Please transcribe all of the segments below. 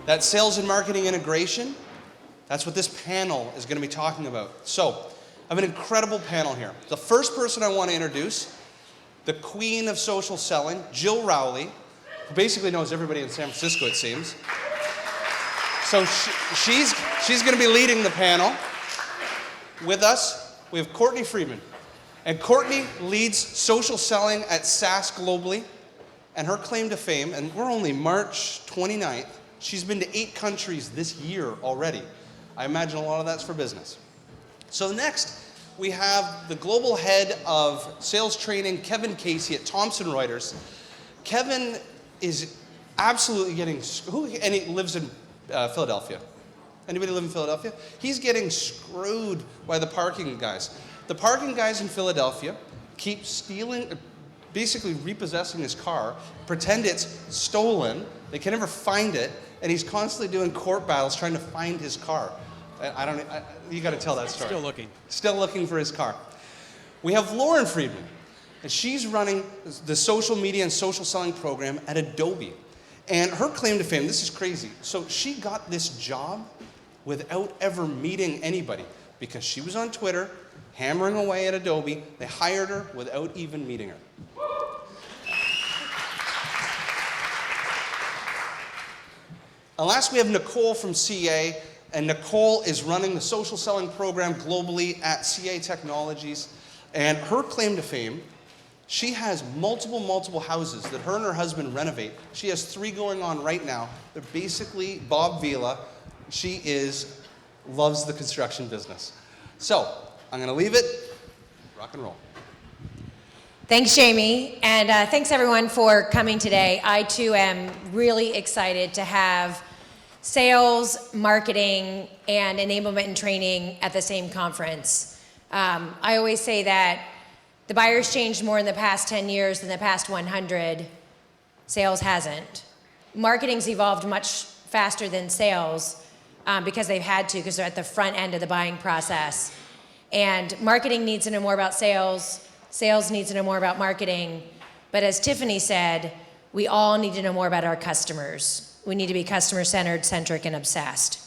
That sales and marketing integration, that's what this panel is going to be talking about. So, I have an incredible panel here. The first person I want to introduce, the queen of social selling, Jill Rowley, who basically knows everybody in San Francisco, it seems. So she's going to be leading the panel. With us, we have Courtney Friedman. And Courtney leads social selling at SAS globally. And her claim to fame, and we're only March 29th, she's been to 8 countries this year already. I imagine a lot of that's for business. So next, we have the global head of sales training, Kevin Casey at Thomson Reuters. Kevin is absolutely getting, and he lives in Philadelphia. Anybody live in Philadelphia? He's getting screwed by the parking guys. The parking guys in Philadelphia keep stealing, basically repossessing his car, pretend it's stolen, they can never find it, and he's constantly doing court battles trying to find his car. You got to tell that story. Still looking for his car. We have Lauren Friedman, and she's running the social media and social selling program at Adobe. And her claim to fame, this is crazy. So she got this job without ever meeting anybody because she was on Twitter, hammering away at Adobe. They hired her without even meeting her. And last, we have Nicole from CA, and Nicole is running the social selling program globally at CA Technologies. And her claim to fame, she has multiple houses that her and her husband renovate. She has 3 going on right now. They're basically Bob Vila. She loves the construction business. So, I'm going to leave it. Rock and roll. Thanks, Jamie, and thanks everyone for coming today. I too am really excited to have sales, marketing, and enablement and training at the same conference. I always say that the buyer's changed more in the past 10 years than the past 100. Sales hasn't. Marketing's evolved much faster than sales because they've had to, because they're at the front end of the buying process. And marketing needs to know more about sales. Sales needs to know more about marketing. But as Tiffany said, we all need to know more about our customers. We need to be customer-centered, centric, and obsessed.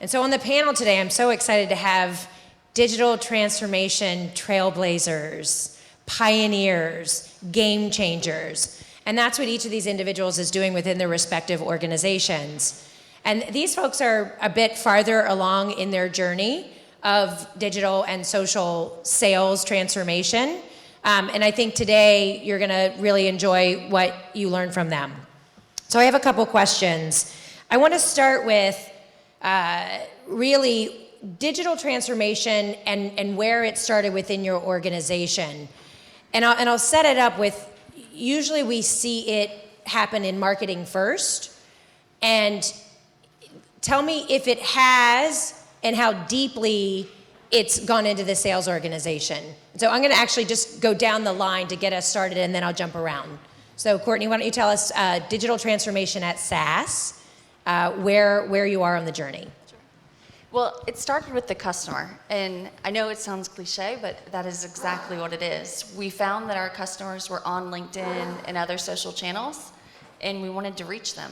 And so on the panel today, I'm so excited to have digital transformation trailblazers, pioneers, game changers. And that's what each of these individuals is doing within their respective organizations. And these folks are a bit farther along in their journey of digital and social sales transformation. And I think today you're gonna really enjoy what you learn from them. So I have a couple questions. I wanna start with really digital transformation and where it started within your organization. And I'll set it up with, usually we see it happen in marketing first. And tell me if it has and how deeply it's gone into the sales organization. So I'm gonna actually just go down the line to get us started, and then I'll jump around. So Courtney, why don't you tell us digital transformation at SAS, where you are on the journey. Sure. Well, it started with the customer, and I know it sounds cliche, but that is exactly what it is. We found that our customers were on LinkedIn and other social channels, and we wanted to reach them.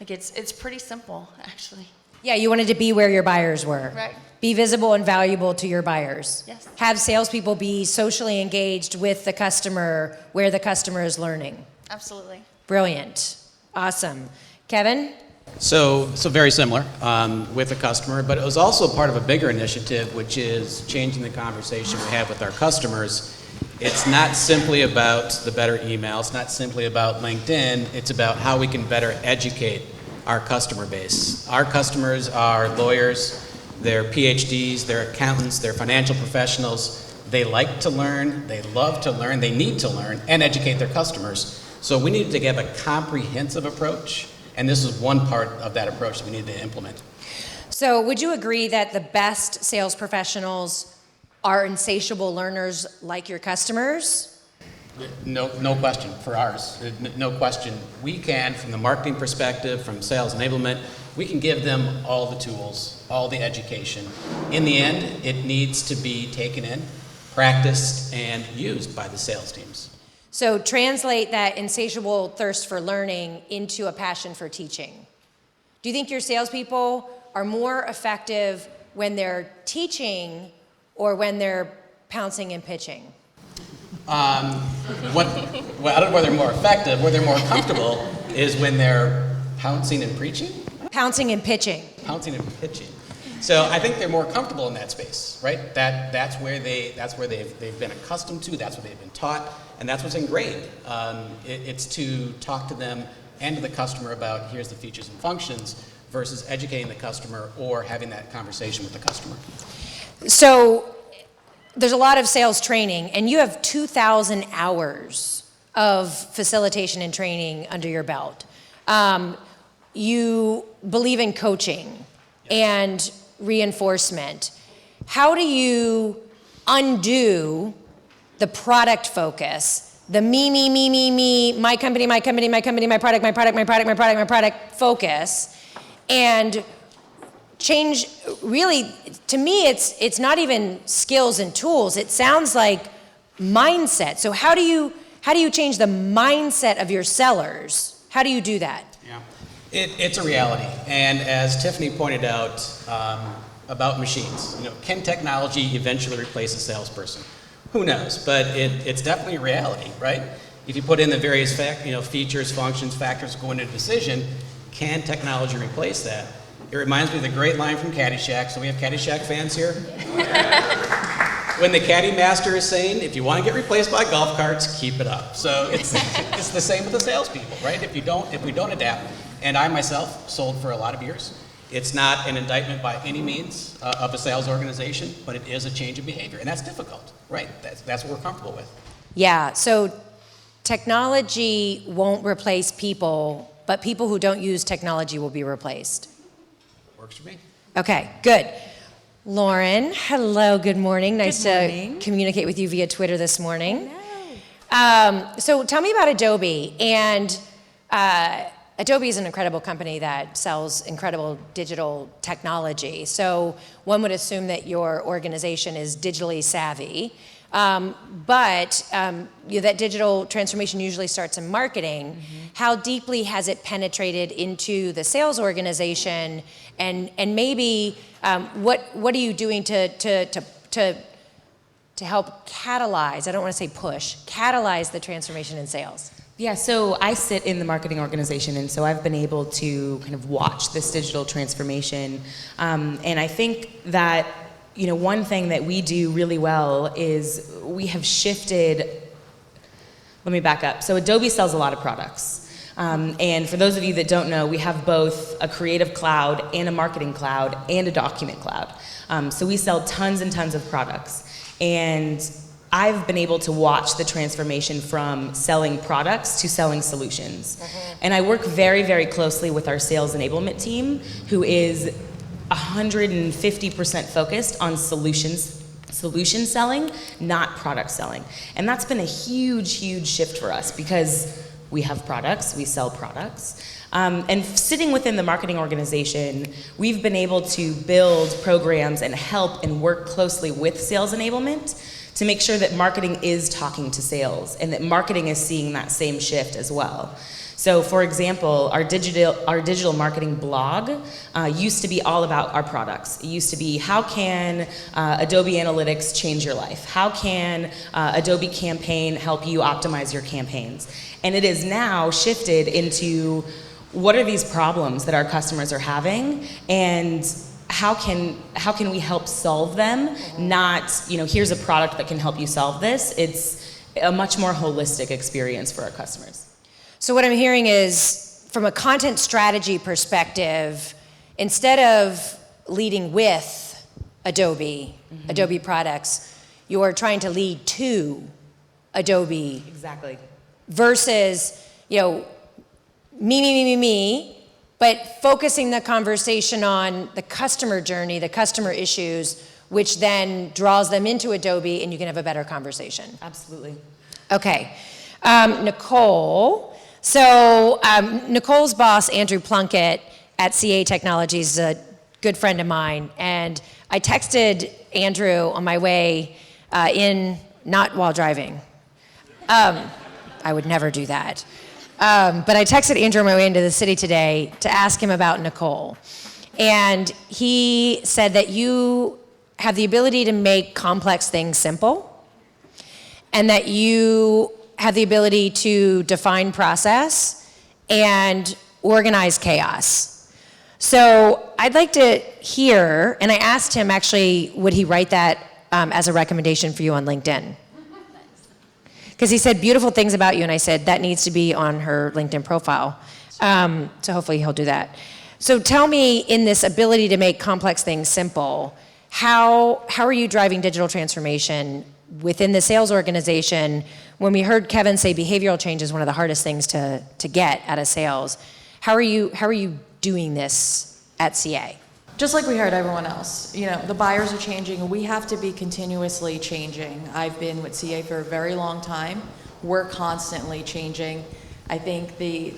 Like it's pretty simple, actually. Yeah, you wanted to be where your buyers were. Right. Be visible and valuable to your buyers. Yes. Have salespeople be socially engaged with the customer where the customer is learning. Absolutely. Brilliant. Awesome. Kevin? So very similar with the customer, but it was also part of a bigger initiative, which is changing the conversation we have with our customers. It's not simply about the better email. It's not simply about LinkedIn. It's about how we can better educate our customer base. Our customers are lawyers, they're PhDs, they're accountants, they're financial professionals. They like to learn, they love to learn, they need to learn and educate their customers. So we needed to have a comprehensive approach, and this is one part of that approach that we needed to implement. So would you agree that the best sales professionals are insatiable learners like your customers? No question for ours. No question. We can, from the marketing perspective, from sales enablement, we can give them all the tools, all the education. In the end, it needs to be taken in, practiced, and used by the sales teams. So translate that insatiable thirst for learning into a passion for teaching. Do you think your salespeople are more effective when they're teaching or when they're pouncing and pitching? Well, I don't know whether they're more effective, where they're more comfortable is when they're pouncing and preaching? Pouncing and pitching. Pouncing and pitching. So I think they're more comfortable in that space, right? That's where they've been accustomed to, that's what they've been taught, and that's what's ingrained. It's to talk to them and to the customer about here's the features and functions versus educating the customer or having that conversation with the customer. So there's a lot of sales training, and you have 2,000 hours of facilitation and training under your belt. You believe in coaching and reinforcement. How do you undo the product focus, the me, my company, my product focus, and change, really, to me, it's not even skills and tools. It sounds like mindset. So how do you change the mindset of your sellers? How do you do that? Yeah, it's a reality. And as Tiffany pointed out about machines, can technology eventually replace a salesperson? Who knows? But it's definitely a reality, right? If you put in the various features, functions, factors go into a decision, can technology replace that? It reminds me of the great line from Caddyshack. So we have Caddyshack fans here. When the caddy master is saying, if you want to get replaced by golf carts, keep it up. So it's the same with the salespeople, right? If we don't adapt, and I myself sold for a lot of years, it's not an indictment by any means of a sales organization, but it is a change of behavior, and that's difficult, right? That's what we're comfortable with. Yeah, so technology won't replace people, but people who don't use technology will be replaced. Works for me. Okay, good. Lauren, hello, good morning. Nice Good morning. to communicate with you via Twitter this morning. So tell me about Adobe. And Adobe is an incredible company that sells incredible digital technology. So one would assume that your organization is digitally savvy. But that digital transformation usually starts in marketing. Mm-hmm. How deeply has it penetrated into the sales organization? And maybe what are you doing to help catalyze? I don't want to say push, catalyze the transformation in sales. Yeah, so I sit in the marketing organization, and so I've been able to kind of watch this digital transformation. And I think that one thing that we do really well is we have shifted. Let me back up. So Adobe sells a lot of products. And for those of you that don't know, we have both a creative cloud and a marketing cloud and a document cloud. So we sell tons and tons of products. And I've been able to watch the transformation from selling products to selling solutions. Mm-hmm. And I work very, very closely with our sales enablement team, who is 150% focused on solution selling, not product selling. And that's been a huge, huge shift for us because we have products, we sell products. And sitting within the marketing organization, we've been able to build programs and help and work closely with sales enablement to make sure that marketing is talking to sales and that marketing is seeing that same shift as well. So for example, our digital marketing blog used to be all about our products. It used to be, how can Adobe Analytics change your life? How can Adobe Campaign help you optimize your campaigns? And it is now shifted into, what are these problems that our customers are having, and how can we help solve them? Not, here's a product that can help you solve this. It's a much more holistic experience for our customers. So what I'm hearing is, from a content strategy perspective, instead of leading with Adobe, mm-hmm. Adobe products, you're trying to lead to Adobe. Exactly. Versus, me, but focusing the conversation on the customer journey, the customer issues, which then draws them into Adobe, and you can have a better conversation. Absolutely. Okay. Nicole. So Nicole's boss, Andrew Plunkett at CA Technology, is a good friend of mine. And I texted Andrew on my way in, not while driving. I would never do that. But I texted Andrew on my way into the city today to ask him about Nicole. And he said that you have the ability to make complex things simple, and that you have the ability to define process and organize chaos. So I'd like to hear, and I asked him actually, would he write that as a recommendation for you on LinkedIn? Because he said beautiful things about you, and I said that needs to be on her LinkedIn profile. So hopefully he'll do that. So tell me, in this ability to make complex things simple, how are you driving digital transformation within the sales organization? When we heard Kevin say behavioral change is one of the hardest things to get out of sales, how are you doing this at CA? Just like we heard everyone else, the buyers are changing, and we have to be continuously changing. I've been with CA for a very long time. We're constantly changing. I think the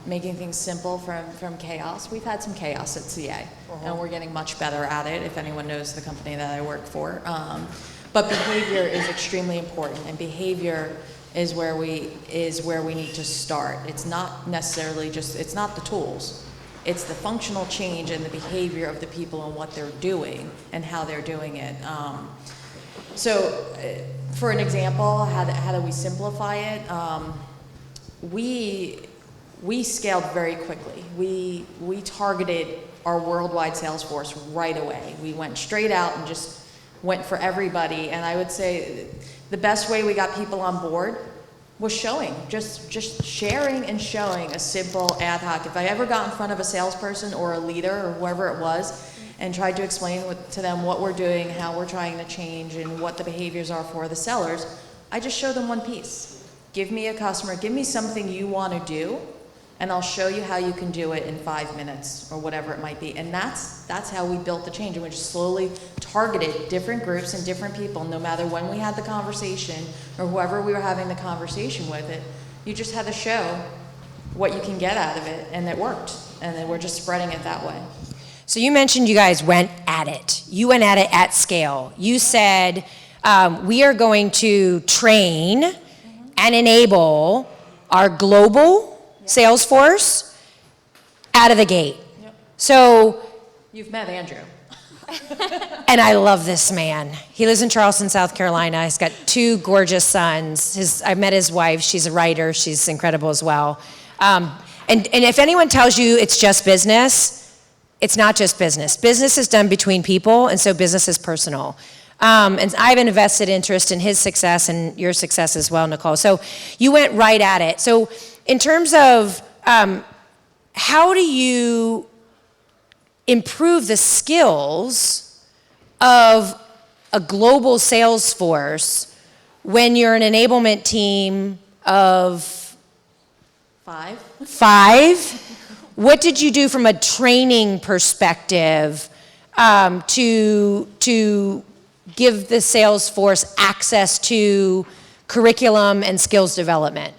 making things simple from chaos. We've had some chaos at CA, and we're getting much better at it. If anyone knows the company that I work for, but behavior is extremely important, and behavior is where we need to start. It's not necessarily it's not the tools. It's the functional change in the behavior of the people and what they're doing and how they're doing it. So, for an example, how do we simplify it? We scaled very quickly. We targeted our worldwide sales force right away. We went straight out and just went for everybody. And I would say the best way we got people on board was showing, just sharing and showing a simple ad hoc. If I ever got in front of a salesperson or a leader or whoever it was and tried to explain to them what we're doing, how we're trying to change, and what the behaviors are for the sellers, I just show them one piece. Give me a customer, give me something you want to do, and I'll show you how you can do it in 5 minutes or whatever it might be. And that's how we built the change. And we just slowly targeted different groups and different people, no matter when we had the conversation or whoever we were having the conversation with it. You just had to show what you can get out of it, and it worked. And then we're just spreading it that way. So you mentioned you guys went at it. You went at it at scale. You said, we are going to train and enable our global sales force out of the gate. Yep. So, You've met Andrew. and I love this man. He lives in Charleston, South Carolina. He's got 2 gorgeous sons. I met his wife. She's a writer. She's incredible as well. And if anyone tells you it's just business, it's not just business. Business is done between people, and so business is personal. And I have an invested interest in his success and your success as well, Nicole. So you went right at it. So in terms of how do you improve the skills of a global sales force when you're an enablement team of 5? What did you do from a training perspective to give the sales force access to curriculum and skills development?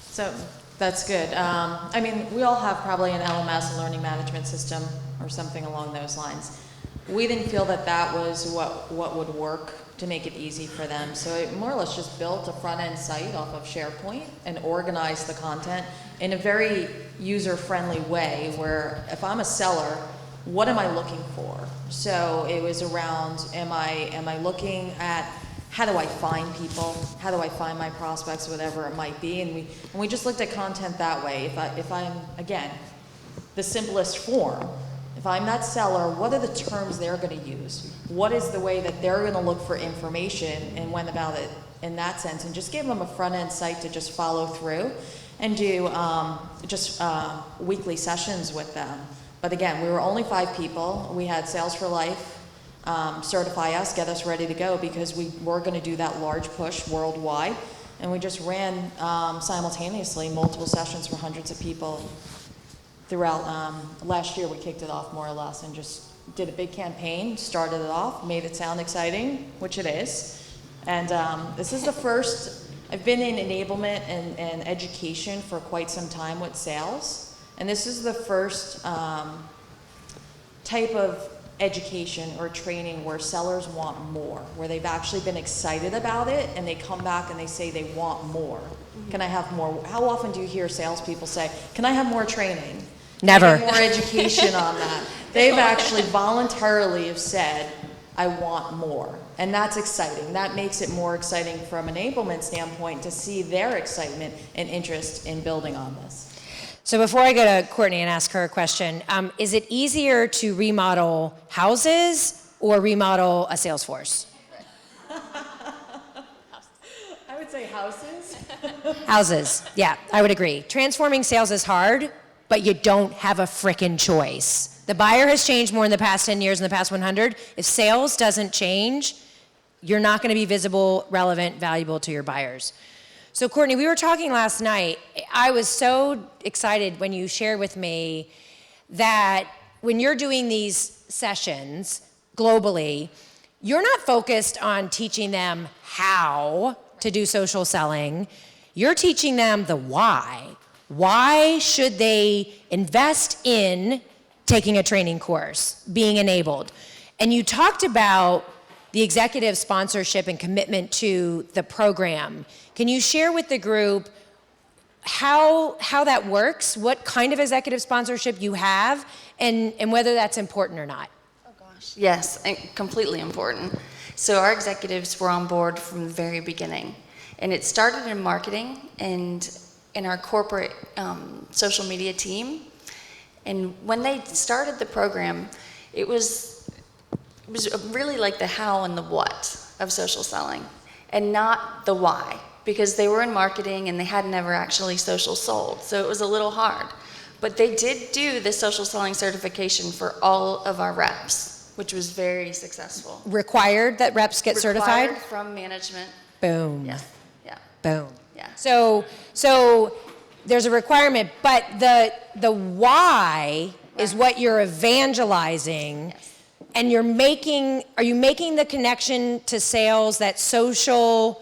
So that's good. I mean, we all have probably an LMS, a learning management system, or something along those lines. We didn't feel that was what would work to make it easy for them. So it more or less just built a front-end site off of SharePoint and organized the content in a very user-friendly way, where if I'm a seller, what am I looking for? So it was around, am I looking at how do I find people? How do I find my prospects, whatever it might be? And we just looked at content that way. If I'm, again, the simplest form, if I'm that seller, what are the terms they're going to use? What is the way that they're going to look for information, and when about it in that sense? And just give them a front-end site to just follow through and do weekly sessions with them. But again, we were only 5 people. We had Sales for Life certify us, get us ready to go, because we were going to do that large push worldwide. And we just ran simultaneously multiple sessions for hundreds of people throughout. Last year we kicked it off more or less and just did a big campaign, started it off, made it sound exciting, which it is. And this is the first, I've been in enablement and education for quite some time with sales. And this is the first type of education or training where sellers want more, where they've actually been excited about it and they come back and they say they want more. Can I have more? How often do you hear salespeople say, can I have more training? Never. Can I get more education on that? They've actually voluntarily have said, I want more. And that's exciting. That makes it more exciting from an enablement standpoint to see their excitement and interest in building on this. So before I go to Courtney and ask her a question, is it easier to remodel houses or remodel a sales force? I would say houses. Houses, yeah, I would agree. Transforming sales is hard, but you don't have a frickin' choice. The buyer has changed more in the past 10 years than the past 100. If sales doesn't change, you're not going to be visible, relevant, valuable to your buyers. So Courtney, we were talking last night. I was so excited when you shared with me that when you're doing these sessions globally, you're not focused on teaching them how to do social selling. You're teaching them the why. Why should they invest in taking a training course, being enabled? And you talked about the executive sponsorship and commitment to the program. Can you share with the group how that works, what kind of executive sponsorship you have, and whether that's important or not? Oh gosh, yes, and completely important. So our executives were on board from the very beginning. And it started in marketing and in our corporate social media team. And when they started the program, it was really like the how and the what of social selling, and not the why, because they were in marketing and they had never actually social sold, so it was a little hard. But they did do the social selling certification for all of our reps, which was very successful. Required that reps get certified? Required from management. Boom. Yes, yeah. Boom. Yeah. So there's a requirement, but the why is what you're evangelizing. Yes. And are you making the connection to sales that social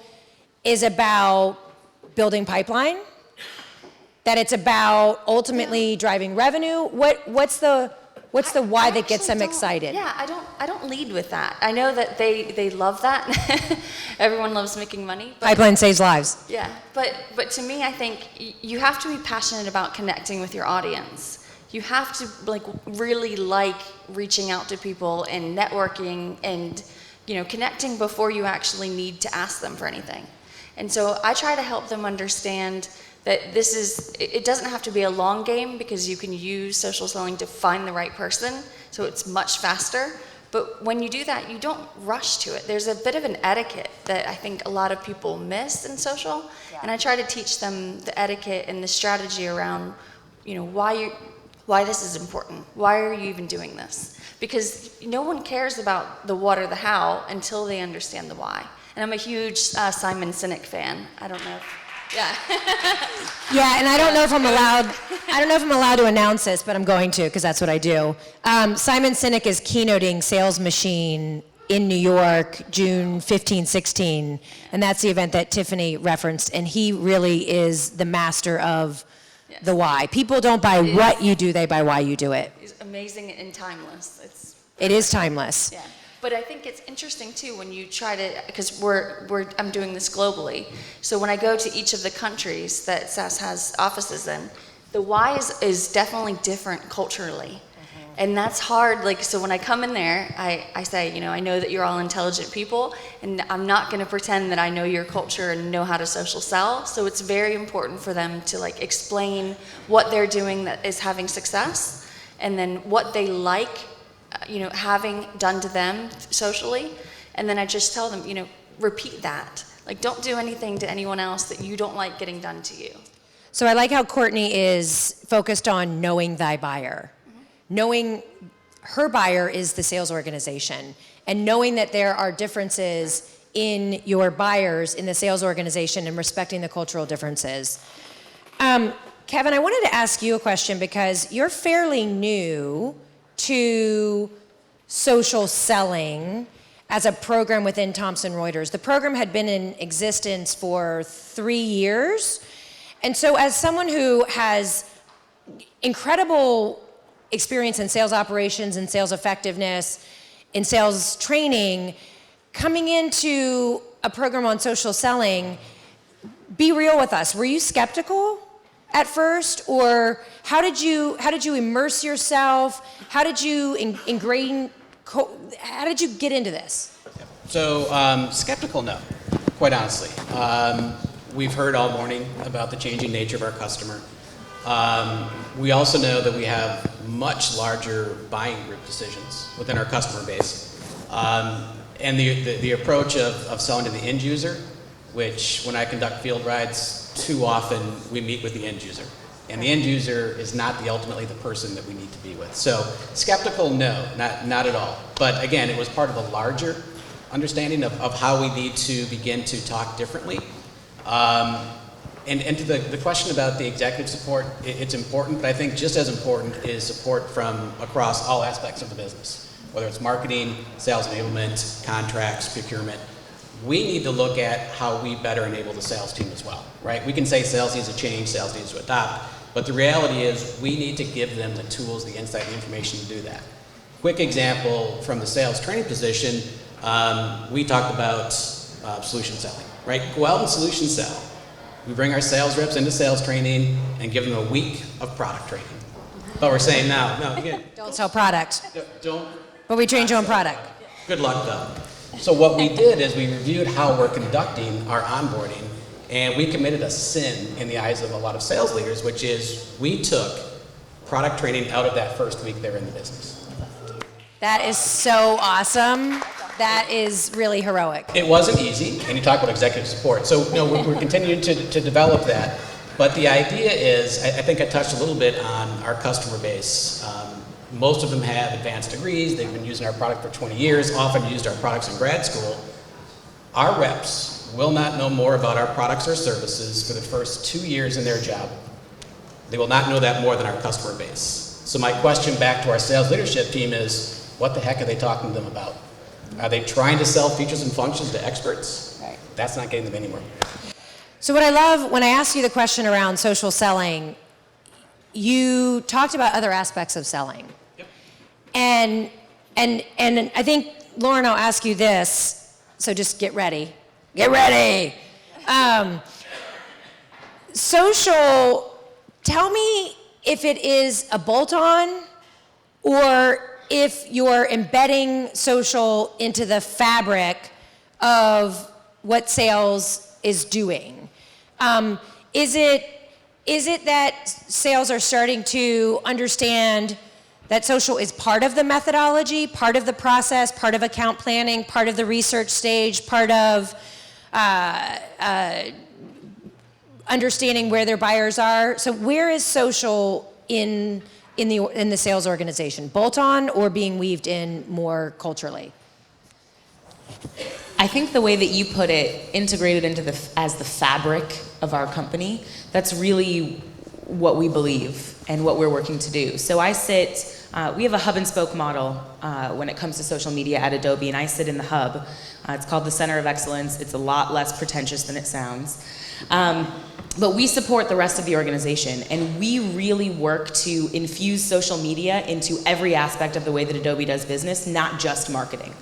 is about building pipeline? That it's about ultimately driving revenue? What's the why that gets them excited? Yeah, I don't lead with that. I know that they love that. Everyone loves making money. But, Pipeline saves lives. yeah, but to me, I think you have to be passionate about connecting with your audience. You have to really like reaching out to people and networking and connecting before you actually need to ask them for anything. And so I try to help them understand that it doesn't have to be a long game, because you can use social selling to find the right person, so it's much faster. But when you do that, you don't rush to it. There's a bit of an etiquette that I think a lot of people miss in social, and I try to teach them the etiquette and the strategy around, why this is important. Why are you even doing this? Because no one cares about the what or the how until they understand the why. And I'm a huge Simon Sinek fan. I don't know if... Yeah. Yeah, and I don't know if I'm allowed to announce this, but I'm going to, because that's what I do. Simon Sinek is keynoting Sales Machine in New York, June 15, 16, and that's the event that Tiffany referenced, and he really is the master of the why. People don't buy what you do, they buy why you do it. It's amazing and timeless. It is timeless. Yeah. But I think it's interesting too when you try to, because I'm doing this globally. So when I go to each of the countries that SAS has offices in, the why is definitely different culturally. And that's hard. So when I come in there, I say, I know that you're all intelligent people, and I'm not going to pretend that I know your culture and know how to social sell. So it's very important for them to explain what they're doing that is having success, and then what they like, having done to them socially. And then I just tell them, repeat that. Don't do anything to anyone else that you don't like getting done to you. So I like how Courtney is focused on knowing thy buyer. Knowing her buyer is the sales organization, and knowing that there are differences in your buyers in the sales organization and respecting the cultural differences. Kevin, I wanted to ask you a question, because you're fairly new to social selling as a program within Thomson Reuters. The program had been in existence for 3 years. And so as someone who has incredible experience in sales operations and sales effectiveness, in sales training, coming into a program on social selling, be real with us. Were you skeptical at first, or how did you immerse yourself? How did you how did you get into this? So skeptical, no, quite honestly. We've heard all morning about the changing nature of our customer. We also know that we have much larger buying group decisions within our customer base. And the approach of selling to the end user, which when I conduct field rides, too often we meet with the end user. And the end user is not ultimately the person that we need to be with. So skeptical, no, not at all. But again, it was part of a larger understanding of how we need to begin to talk differently. And to the question about the executive support, it's important, but I think just as important is support from across all aspects of the business, whether it's marketing, sales enablement, contracts, procurement. We need to look at how we better enable the sales team as well, right? We can say sales needs to change, sales needs to adopt, but the reality is we need to give them the tools, the insight, the information to do that. Quick example from the sales training position, we talked about solution selling, right? Go out and solution sell. We bring our sales reps into sales training and give them a week of product training. But we're saying no, again. Don't sell product. Don't. But we trained you on product. Good luck though. So what we did is we reviewed how we're conducting our onboarding, and we committed a sin in the eyes of a lot of sales leaders, which is we took product training out of that first week they're in the business. That is so awesome. That is really heroic. It wasn't easy, and you talk about executive support. So no, we're continuing to develop that. But the idea is, I think I touched a little bit on our customer base. Most of them have advanced degrees. They've been using our product for 20 years, often used our products in grad school. Our reps will not know more about our products or services for the first 2 years in their job. They will not know that more than our customer base. So my question back to our sales leadership team is, what the heck are they talking to them about? Are they trying to sell features and functions to experts? Right. That's not getting them anywhere. So what I love, when I asked you the question around social selling, you talked about other aspects of selling. Yep. And I think, Lauren, I'll ask you this, so just get ready. Get ready! Social, tell me if it is a bolt-on or if you're embedding social into the fabric of what sales is doing. Is it that sales are starting to understand that social is part of the methodology, part of the process, part of account planning, part of the research stage, part of understanding where their buyers are? So where is social in the sales organization? Bolt-on or being weaved in more culturally? I think the way that you put it, integrated into as the fabric of our company, that's really what we believe and what we're working to do. So we have a hub and spoke model when it comes to social media at Adobe, and I sit in the hub. It's called the Center of Excellence. It's a lot less pretentious than it sounds. But we support the rest of the organization, and we really work to infuse social media into every aspect of the way that Adobe does business, not just marketing.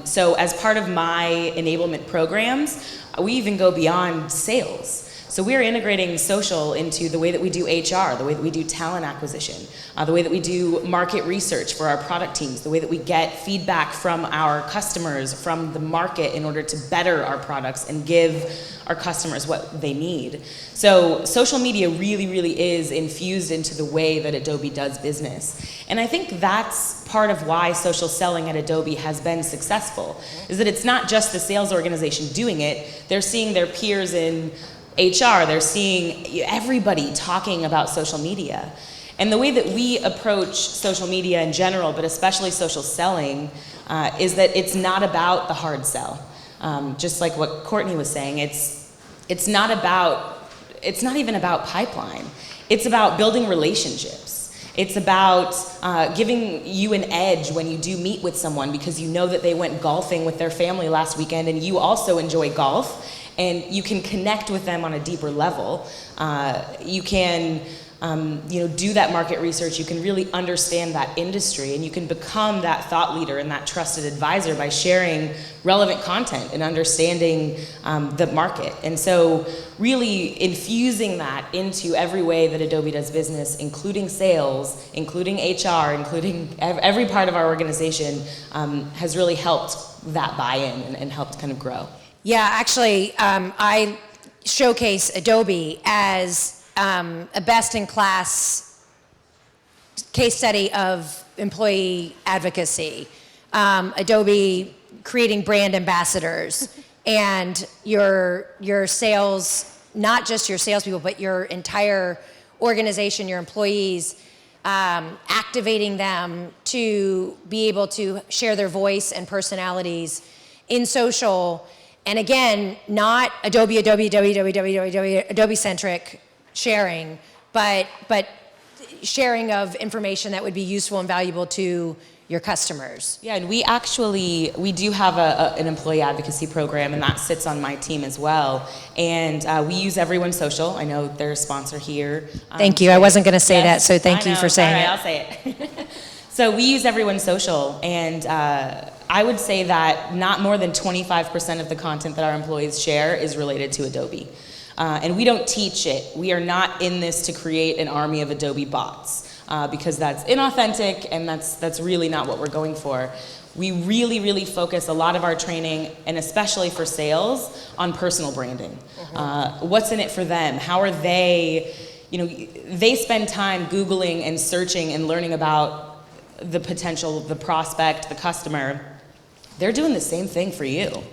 So as part of my enablement programs, we even go beyond sales. So we're integrating social into the way that we do HR, the way that we do talent acquisition, the way that we do market research for our product teams, the way that we get feedback from our customers, from the market in order to better our products and give our customers what they need. So social media really, really is infused into the way that Adobe does business. And I think that's part of why social selling at Adobe has been successful, is that it's not just the sales organization doing it, they're seeing their peers in HR, they're seeing everybody talking about social media. And the way that we approach social media in general, but especially social selling, is that it's not about the hard sell. Just like what Courtney was saying, it's not even about pipeline. It's about building relationships. It's about giving you an edge when you do meet with someone because you know that they went golfing with their family last weekend and you also enjoy golf. And you can connect with them on a deeper level. You can do that market research, you can really understand that industry, and you can become that thought leader and that trusted advisor by sharing relevant content and understanding the market. And so really infusing that into every way that Adobe does business, including sales, including HR, including every part of our organization, has really helped that buy-in and helped kind of grow. Yeah, actually, I showcase Adobe as a best-in-class case study of employee advocacy. Adobe creating brand ambassadors, and your sales, not just your salespeople, but your entire organization, your employees, activating them to be able to share their voice and personalities in social. And again, not Adobe-centric sharing, but sharing of information that would be useful and valuable to your customers. Yeah, and we do have an employee advocacy program, and that sits on my team as well. And we use Everyone's Social. I know they're a sponsor here. Thank you. I wasn't going to say that, so thank you for saying it. it. I'll say it. So we use Everyone's Social, and I would say that not more than 25% of the content that our employees share is related to Adobe. And we don't teach it. We are not in this to create an army of Adobe bots, because that's inauthentic, and that's really not what we're going for. We really, really focus a lot of our training, and especially for sales, on personal branding. What's in it for them? How are they, they spend time Googling and searching and learning about the potential, the prospect, the customer. They're doing the same thing for you.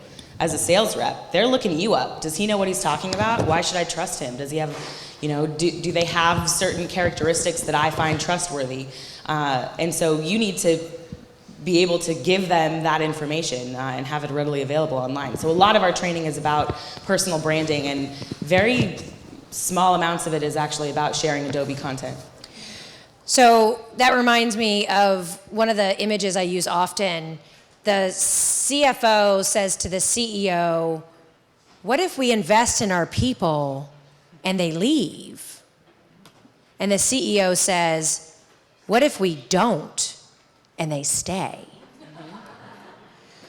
As a sales rep, they're looking you up. Does he know what he's talking about? Why should I trust him? Does he have, do they have certain characteristics that I find trustworthy? And so you need to be able to give them that information and have it readily available online. So a lot of our training is about personal branding, and very small amounts of it is actually about sharing Adobe content. So that reminds me of one of the images I use often. The CFO says to the CEO, what if we invest in our people and they leave? And the CEO says, what if we don't and they stay?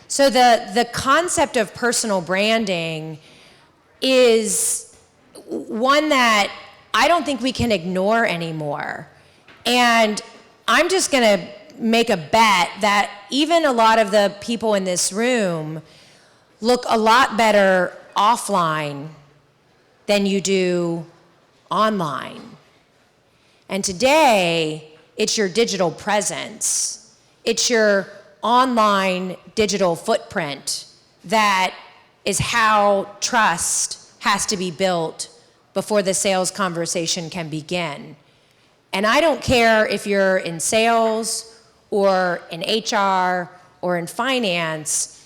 So the concept of personal branding is one that I don't think we can ignore anymore. And I'm just going to make a bet that even a lot of the people in this room look a lot better offline than you do online. And today, it's your digital presence. It's your online digital footprint that is how trust has to be built before the sales conversation can begin. And I don't care if you're in sales or in HR or in finance,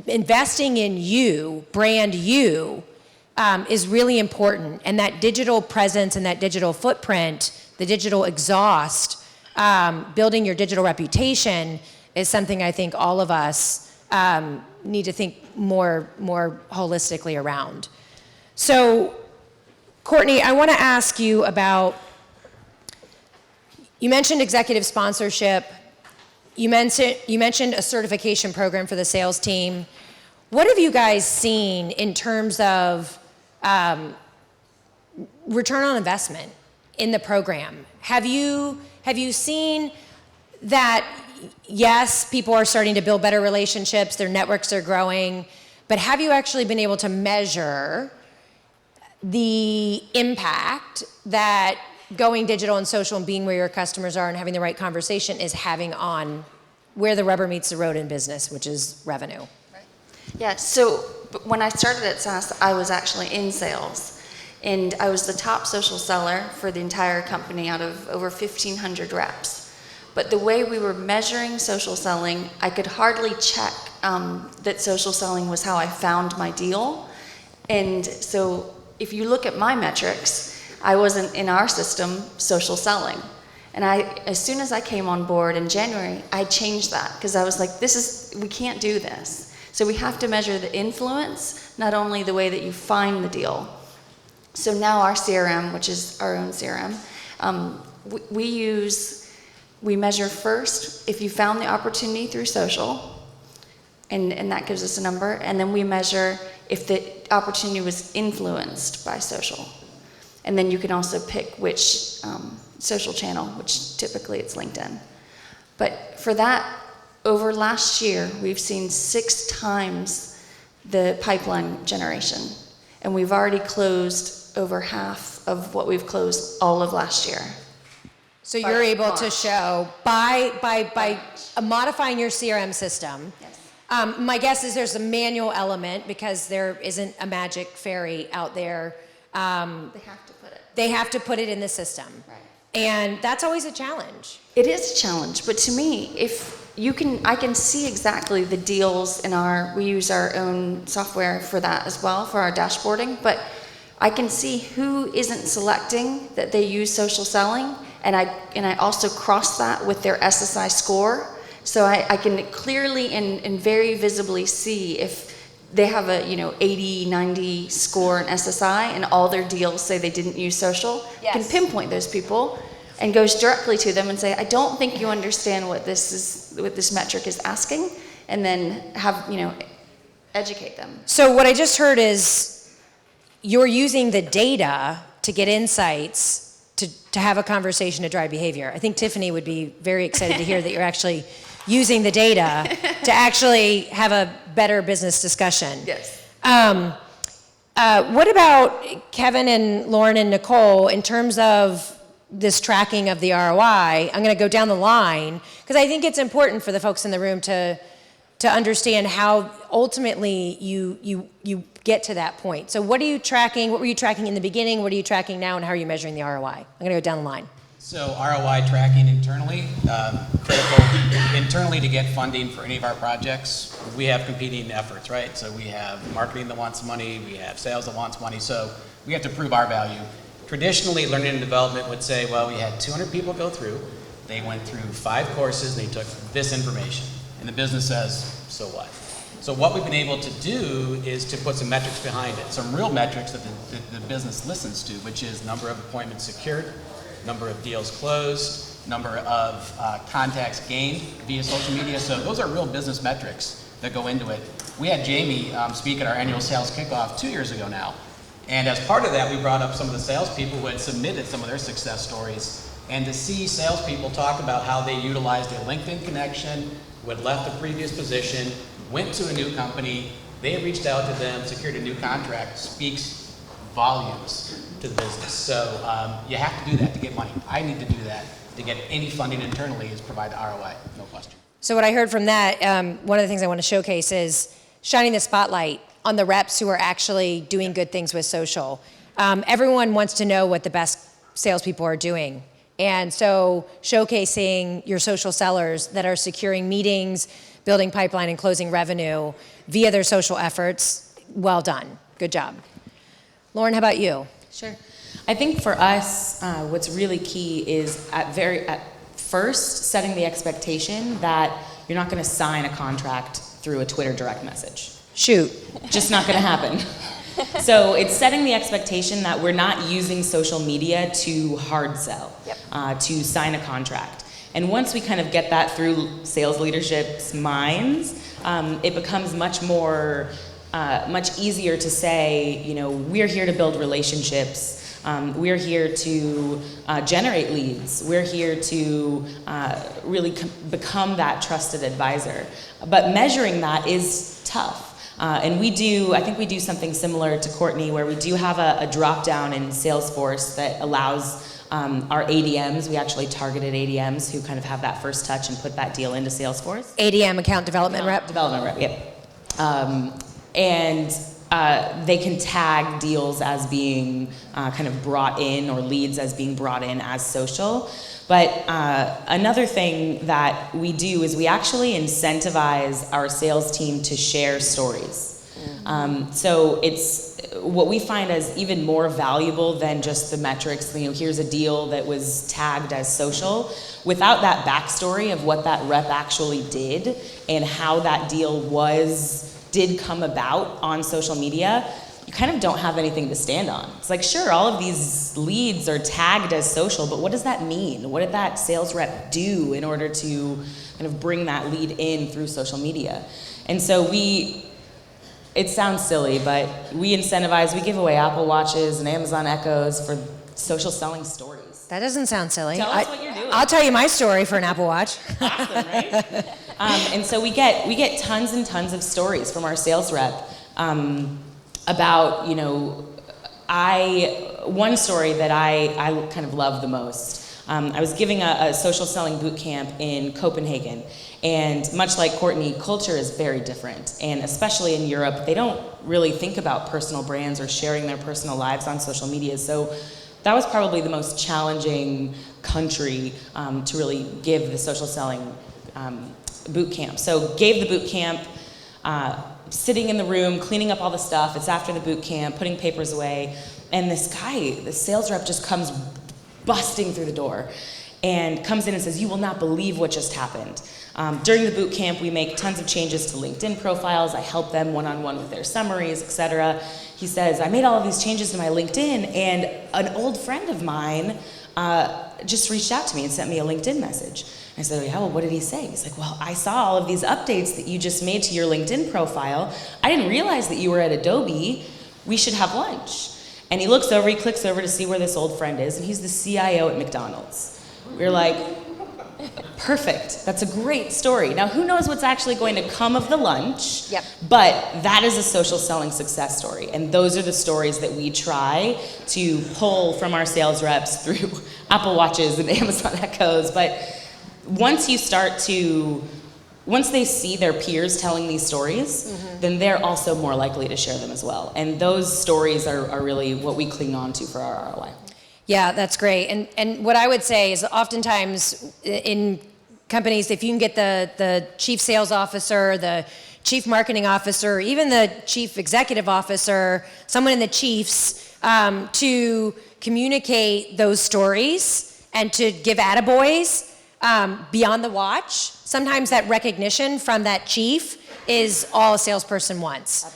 investing in you, brand you, is really important. And that digital presence and that digital footprint, the digital exhaust, building your digital reputation is something I think all of us need to think more holistically around. So, Courtney, I want to ask you about, you mentioned executive sponsorship. You mentioned a certification program for the sales team. What have you guys seen in terms of return on investment in the program? Have you seen that, yes, people are starting to build better relationships, their networks are growing, but have you actually been able to measure the impact that going digital and social and being where your customers are and having the right conversation is having on where the rubber meets the road in business, which is revenue? Right. Yeah, so when I started at SAS, I was actually in sales. And I was the top social seller for the entire company out of over 1,500 reps. But the way we were measuring social selling, I could hardly check that social selling was how I found my deal. And so if you look at my metrics, I wasn't in our system social selling. And as soon as I came on board in January, I changed that because I was like, we can't do this. So we have to measure the influence, not only the way that you find the deal. So now our CRM, which is our own CRM, we measure first if you found the opportunity through social, and that gives us a number, and then we measure if the opportunity was influenced by social. And then you can also pick which social channel, which typically it's LinkedIn. But for that, over last year, we've seen 6 times the pipeline generation. And we've already closed over half of what we've closed all of last year. So you're able to show by modifying your CRM system. Yes. My guess is there's a manual element because there isn't a magic fairy out there. They have to put it. They have to put it in the system. Right. And that's always a challenge. It is a challenge, but to me, I can see exactly the deals we use our own software for that as well, for our dashboarding, but I can see who isn't selecting that they use social selling, and I also cross that with their SSI score, so I can clearly and very visibly see if they have a 80, 90 score in SSI and all their deals say they didn't use social. Yes. Can pinpoint those people and goes directly to them and say, I don't think you understand what this metric is asking, and then educate them. So what I just heard is you're using the data to get insights to have a conversation to drive behavior. I think Tiffany would be very excited to hear that you're actually using the data to actually have a better business discussion. Yes. What about Kevin and Lauren and Nicole in terms of this tracking of the ROI? I'm going to go down the line because I think it's important for the folks in the room to understand how ultimately you get to that point. So what are you tracking? What were you tracking in the beginning? What are you tracking now? And how are you measuring the ROI? I'm going to go down the line. So ROI tracking internally, critical internally to get funding for any of our projects. We have competing efforts, right? So we have marketing that wants money, we have sales that wants money, so we have to prove our value. Traditionally, learning and development would say, well, we had 200 people go through, they went through 5 courses, and they took this information. And the business says, so what? So what we've been able to do is to put some metrics behind it, some real metrics that the business listens to, which is number of appointments secured, number of deals closed, number of contacts gained via social media. So those are real business metrics that go into it. We had Jamie speak at our annual sales kickoff 2 years ago now. And as part of that, we brought up some of the salespeople who had submitted some of their success stories. And to see salespeople talk about how they utilized their LinkedIn connection, who had left a previous position, went to a new company, they reached out to them, secured a new contract, speaks volumes to the business. So you have to do that to get money. I need to do that to get any funding internally is provide the ROI, no question. So what I heard from that, one of the things I want to showcase is shining the spotlight on the reps who are actually doing good things with social. Everyone wants to know what the best salespeople are doing. And so showcasing your social sellers that are securing meetings, building pipeline, and closing revenue via their social efforts, well done. Good job. Lauren, how about you? Sure. I think for us, what's really key is at first setting the expectation that you're not going to sign a contract through a Twitter direct message. Shoot. Just not going to happen. So it's setting the expectation that we're not using social media to hard sell, to sign a contract. And once we kind of get that through sales leadership's minds, it becomes much easier to say, we're here to build relationships. We're here to generate leads. We're here to really become that trusted advisor. But measuring that is tough. And I think we do something similar to Courtney, where we do have a drop down in Salesforce that allows our ADMs, we actually targeted ADMs who kind of have that first touch and put that deal into Salesforce. ADM, account development rep? Development rep, yep. And they can tag deals as being kind of brought in, or leads as being brought in as social. But another thing that we do is we actually incentivize our sales team to share stories. So it's what we find as even more valuable than just the metrics. Here's a deal that was tagged as social. Without that backstory of what that rep actually did and how that deal did come about on social media, you kind of don't have anything to stand on. It's like, sure, all of these leads are tagged as social, but what does that mean? What did that sales rep do in order to kind of bring that lead in through social media? And so it sounds silly, but we give away Apple Watches and Amazon Echoes for social selling stories. That doesn't sound silly. Tell us what you're doing. I'll tell you my story for an Apple Watch. Awesome, right? And so we get tons and tons of stories from our sales rep about, one story that I kind of love the most. I was giving a social selling boot camp in Copenhagen, and much like Courtney, culture is very different, and especially in Europe, they don't really think about personal brands or sharing their personal lives on social media, so that was probably the most challenging country to really give the social selling boot camp. So gave the boot camp, sitting in the room, cleaning up all the stuff. It's after the boot camp, putting papers away, and this guy, the sales rep, just comes busting through the door and comes in and says, "You will not believe what just happened." During the boot camp, we make tons of changes to LinkedIn profiles. I help them one-on-one with their summaries, etc. He says, "I made all of these changes to my LinkedIn, and an old friend of mine just reached out to me and sent me a LinkedIn message." I said, "Yeah, well, what did he say?" He's like, "Well, I saw all of these updates that you just made to your LinkedIn profile. I didn't realize that you were at Adobe. We should have lunch." And he looks over, he clicks over to see where this old friend is, and he's the CIO at McDonald's. We're like, perfect, that's a great story. Now, who knows what's actually going to come of the lunch, Yep. but that is a social selling success story, and those are the stories that we try to pull from our sales reps through Apple Watches and Amazon Echoes. But once they see their peers telling these stories, then they're also more likely to share them as well. And those stories are really what we cling on to for our ROI. Yeah, that's great. And what I would say is oftentimes in companies, if you can get the chief sales officer, the chief marketing officer, even the chief executive officer, someone in the chiefs, to communicate those stories and to give attaboys beyond the watch, sometimes that recognition from that chief is all a salesperson wants.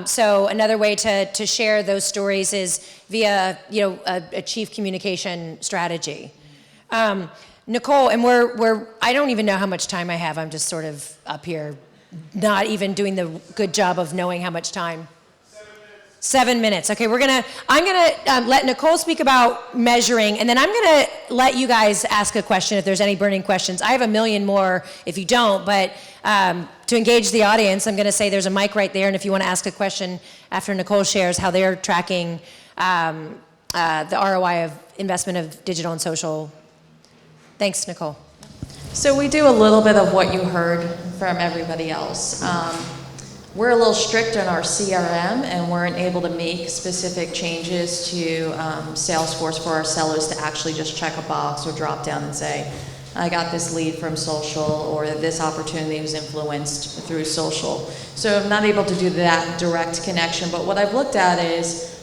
So another way to share those stories is via a chief communication strategy. Nicole, and I don't even know how much time I have. I'm just sort of up here, not even doing the good job of knowing how much time. 7 minutes. Okay, I'm gonna let Nicole speak about measuring, and then I'm gonna let you guys ask a question if there's any burning questions. I have a million more if you don't, but to engage the audience, I'm gonna say there's a mic right there, and if you wanna ask a question after Nicole shares how they're tracking the ROI of investment of digital and social. Thanks, Nicole. So we do a little bit of what you heard from everybody else. We're a little strict on our CRM, and weren't able to make specific changes to Salesforce for our sellers to actually just check a box or drop down and say, I got this lead from social, or this opportunity was influenced through social. So I'm not able to do that direct connection, but what I've looked at is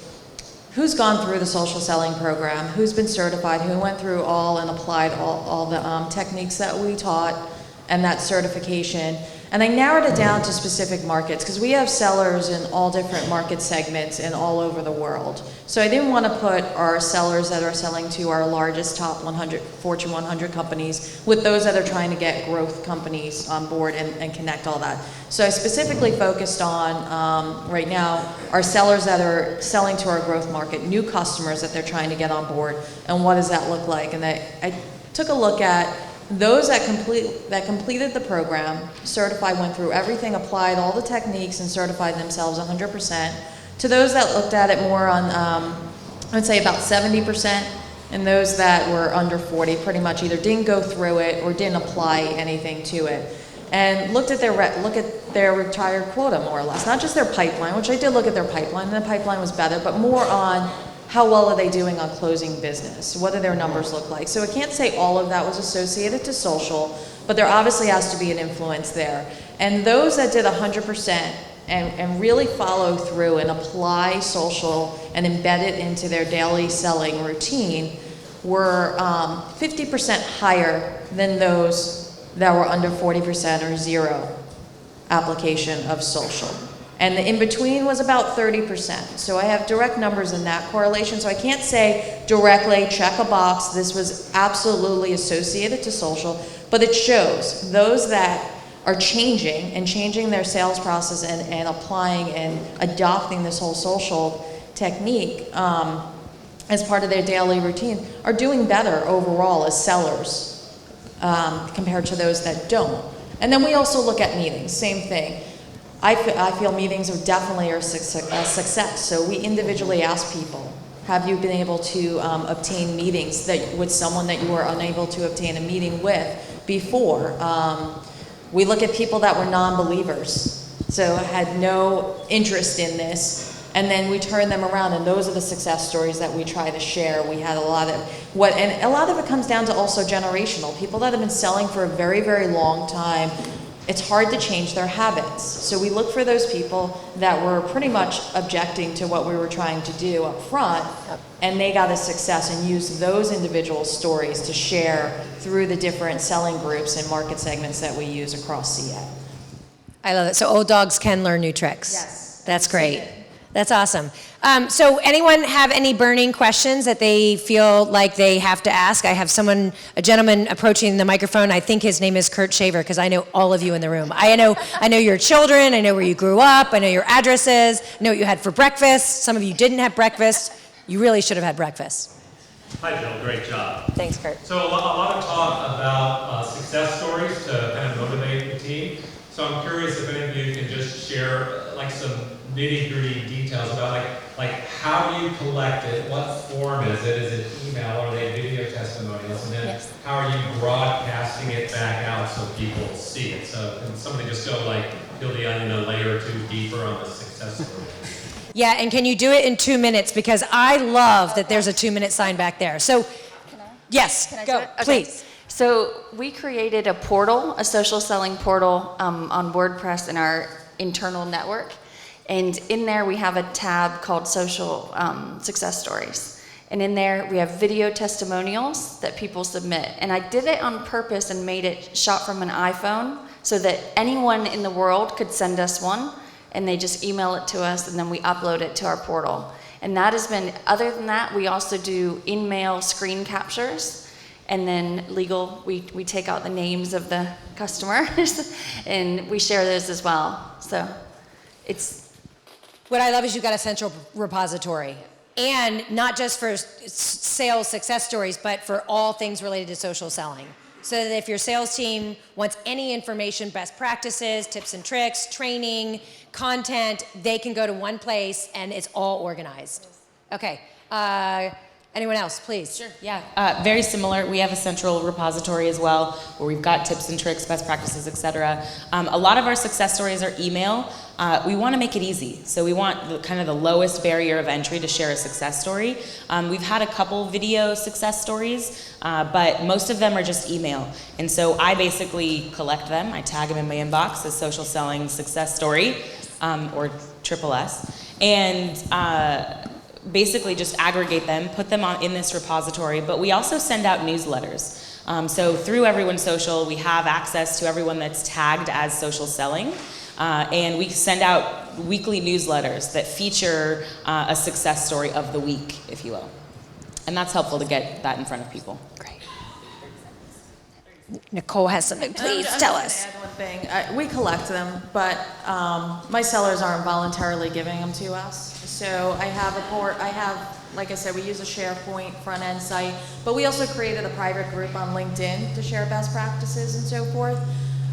who's gone through the social selling program, who's been certified, who went through all and applied all the techniques that we taught and that certification. And I narrowed it down to specific markets because we have sellers in all different market segments and all over the world. So I didn't want to put our sellers that are selling to our largest top 100 Fortune 100 companies with those that are trying to get growth companies on board and connect all that. So I specifically focused on, right now, our sellers that are selling to our growth market, new customers that they're trying to get on board, and what does that look like. And I took a look at those that completed the program, certified, went through everything, applied all the techniques, and certified themselves 100%, to those that looked at it more on, I would say about 70%, and those that were under 40 pretty much either didn't go through it or didn't apply anything to it. And look at their retired quota, more or less. Not just their pipeline, which I did look at their pipeline, and the pipeline was better, but more on how well are they doing on closing business? What do their numbers look like? So I can't say all of that was associated to social, but there obviously has to be an influence there. And those that did 100% and really follow through and apply social and embed it into their daily selling routine were 50% higher than those that were under 40% or zero application of social. And the in-between was about 30%. So I have direct numbers in that correlation. So I can't say directly, check a box, this was absolutely associated to social, but it shows those that are changing their sales process and applying and adopting this whole social technique as part of their daily routine are doing better overall as sellers compared to those that don't. And then we also look at meetings, same thing. I feel meetings are definitely a success. So we individually ask people, have you been able to obtain meetings with someone that you were unable to obtain a meeting with before? We look at people that were non-believers, so had no interest in this, and then we turn them around, and those are the success stories that we try to share. We had a lot of and a lot of it comes down to also generational. People that have been selling for a very, very long time, it's hard to change their habits. So we look for those people that were pretty much objecting to what we were trying to do up front, and they got a success and used those individual stories to share through the different selling groups and market segments that we use across CA. I love it. So old dogs can learn new tricks. Yes. That's great. That's awesome. So anyone have any burning questions that they feel like they have to ask? I have a gentleman approaching the microphone. I think his name is Kurt Shaver, because I know all of you in the room. I know your children. I know where you grew up. I know your addresses. I know what you had for breakfast. Some of you didn't have breakfast. You really should have had breakfast. Hi, Jill. Great job. Thanks, Kurt. So a lot of talk about success stories to kind of motivate the team. So I'm curious if any of you can just share like some nitty-gritty details about like how do you collect it? What form is it? Is it email or are they video testimonials? And then how are you broadcasting it back out so people see it? So can somebody just go like peel the onion a layer or two deeper on the success story? Yeah, and can you do it in 2 minutes? Because I love that there's a 2-minute sign back there. So, yes, go, Okay. please. So we created a portal, a social selling portal on WordPress in our internal network. And in there we have a tab called Social Success Stories. And in there we have video testimonials that people submit. And I did it on purpose and made it shot from an iPhone so that anyone in the world could send us one. And they just email it to us and then we upload it to our portal. And that has been, other than that, we also do in-mail screen captures. And then legal, we take out the names of the customers and we share those as well. So it's... What I love is you've got a central repository. And not just for sales success stories, but for all things related to social selling. So that if your sales team wants any information, best practices, tips and tricks, training, content, they can go to one place and it's all organized. Okay. Anyone else, please? Sure. Yeah, very similar. We have a central repository as well, where we've got tips and tricks, best practices, etc. A lot of our success stories are email. We want to make it easy, so we want kind of the lowest barrier of entry to share a success story. We've had a couple video success stories, but most of them are just email. And so I basically collect them. I tag them in my inbox as social selling success story, or SSS, and basically just aggregate them, put them in this repository, but we also send out newsletters. So through Everyone Social, we have access to everyone that's tagged as social selling, and we send out weekly newsletters that feature a success story of the week, if you will. And that's helpful to get that in front of people. Great. Nicole has something. Please tell us. Add one thing. We collect them, but my sellers aren't voluntarily giving them to us. So I have like I said, we use a SharePoint front end site, but we also created a private group on LinkedIn to share best practices and so forth.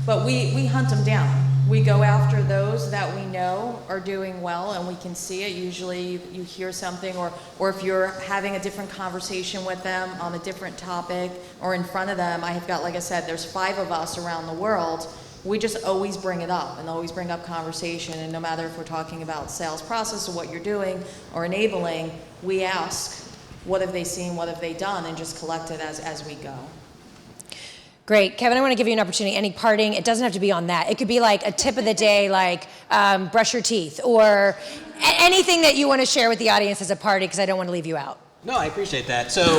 But we hunt them down. We go after those that we know are doing well and we can see it. Usually you hear something or if you're having a different conversation with them on a different topic or in front of them. I have got, like I said, there's 5 of us around the world. We just always bring it up and always bring up conversation, and no matter if we're talking about sales process or what you're doing or enabling, we ask, what have they seen, what have they done, and just collect it as we go. Great. Kevin, I want to give you an opportunity. Any parting? It doesn't have to be on that. It could be like a tip of the day, like brush your teeth, or anything that you want to share with the audience as a party, because I don't want to leave you out. No, I appreciate that. So,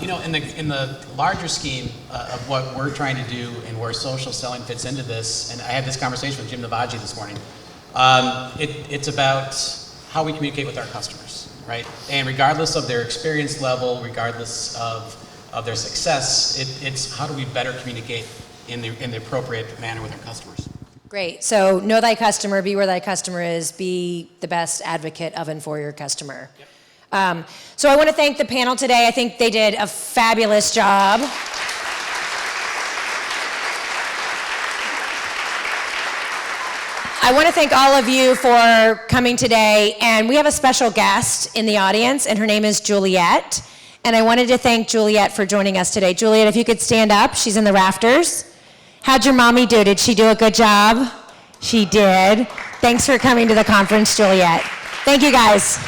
in the larger scheme of what we're trying to do and where social selling fits into this, and I had this conversation with Jim Navaji this morning, It's about how we communicate with our customers, right? And regardless of their experience level, regardless of their success, it's how do we better communicate in the appropriate manner with our customers. Great. So know thy customer, be where thy customer is, be the best advocate of and for your customer. Yep. So I want to thank the panel today. I think they did a fabulous job. I want to thank all of you for coming today, and we have a special guest in the audience, and her name is Juliet, and I wanted to thank Juliet for joining us today. Juliet, if you could stand up, she's in the rafters. How'd your mommy do? Did she do a good job? She did. Thanks for coming to the conference, Juliet. Thank you, guys.